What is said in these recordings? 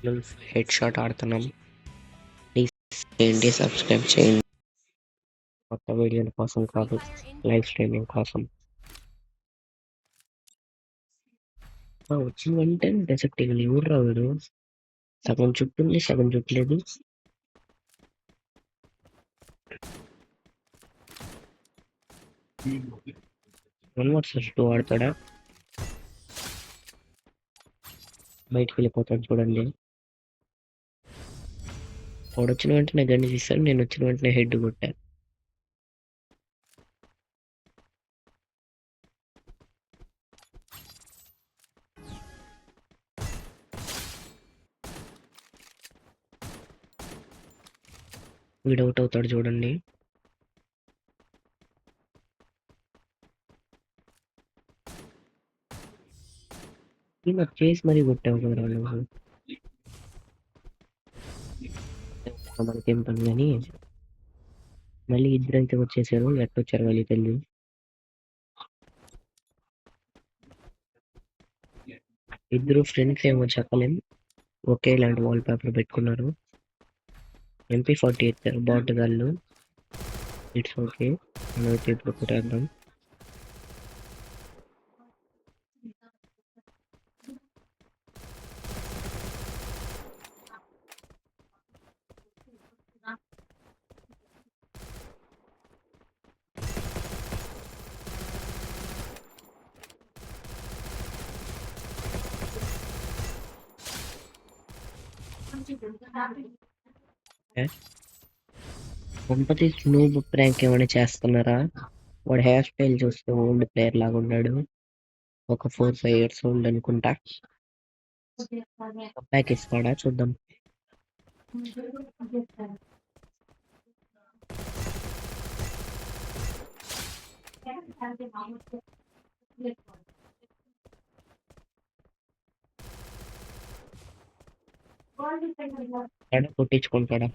Head shot ఆడుతున్నాం. Please చేయండి, subscribe చేయండి. కొత్త వీడియోల కోసం కాదు, లైవ్ స్ట్రీమింగ్ కోసం. వచ్చిన వెంటనే డెసెక్ట్ ఎవరు రావుడు. సగం చుట్టుంది, సగం చుట్టలేదు. 1 vs 2 ఆడతాడా? బయటికి వెళ్ళిపోతాడు చూడండి. వాడు వచ్చిన వెంటనే గన్ని తీస్తాడు, నేను వచ్చిన వెంటనే హెడ్ కొట్టా. వీడు అవుట్ అవుతాడు చూడండి. ఇలా చేసి మరీ కొట్టావు కదా నువ్వు. మనకేం పని కానీ మళ్ళీ ఇద్దరైతే వచ్చేసారు. ఎట్టొచ్చారు వాళ్ళు తెలియదు. ఇద్దరు ఫ్రెండ్స్ ఏమో చెప్పలేం. ఒకే ఇలాంటి వాల్ పేపర్ పెట్టుకున్నారు. MP40 ఎత్తారు బాటుగాళ్ళు. ఇట్స్ ఓకే, మనమైతే ఇప్పుడు కొట్టేద్దాం. కొంపతి స్నూబ్ ప్రాంక్ ఏమైనా చేస్తున్నారా? వాడు హెయిర్ స్టైల్ చూస్తే ఓల్డ్ ప్లేయర్ లాగా ఉన్నాడు. ఒక 4-5 years ఓల్డ్ అనుకుంటా. బ్యాక్ ఇస్తాడా చూద్దాం. కొట్టించుకుంటాడా?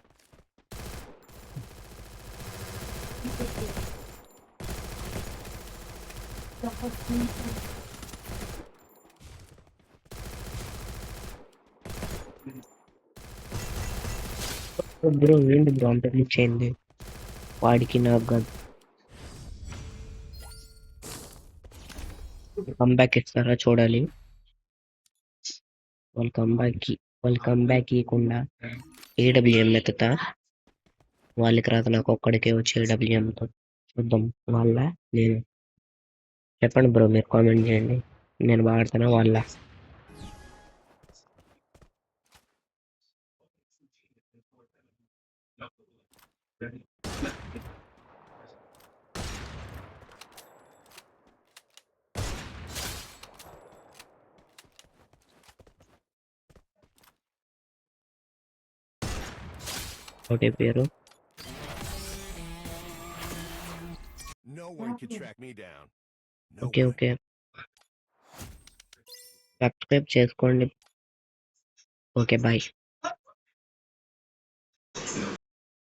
బ్రో ఏంటి బ్రో అంత రీచ్ అయింది వాడికి నాకు కాదు. కంబ్యాక్ ఇస్తారా చూడాలి. వాళ్ళు కంబ్యాక్ ఇవ్వకుండా AWM ఎత్తుతా. వాళ్ళకి రాదు, నాకు ఒక్కడికే వచ్చి AWMతో చూద్దాం. వాళ్ళ నేను చెప్పండి బ్రో, మీరు కామెంట్ చేయండి. నేను వాడతానా వాళ్ళ? ఒకటే పేరు. ఓకే ఓకే, సబ్స్క్రైబ్ చేసుకోండి. Okay bye.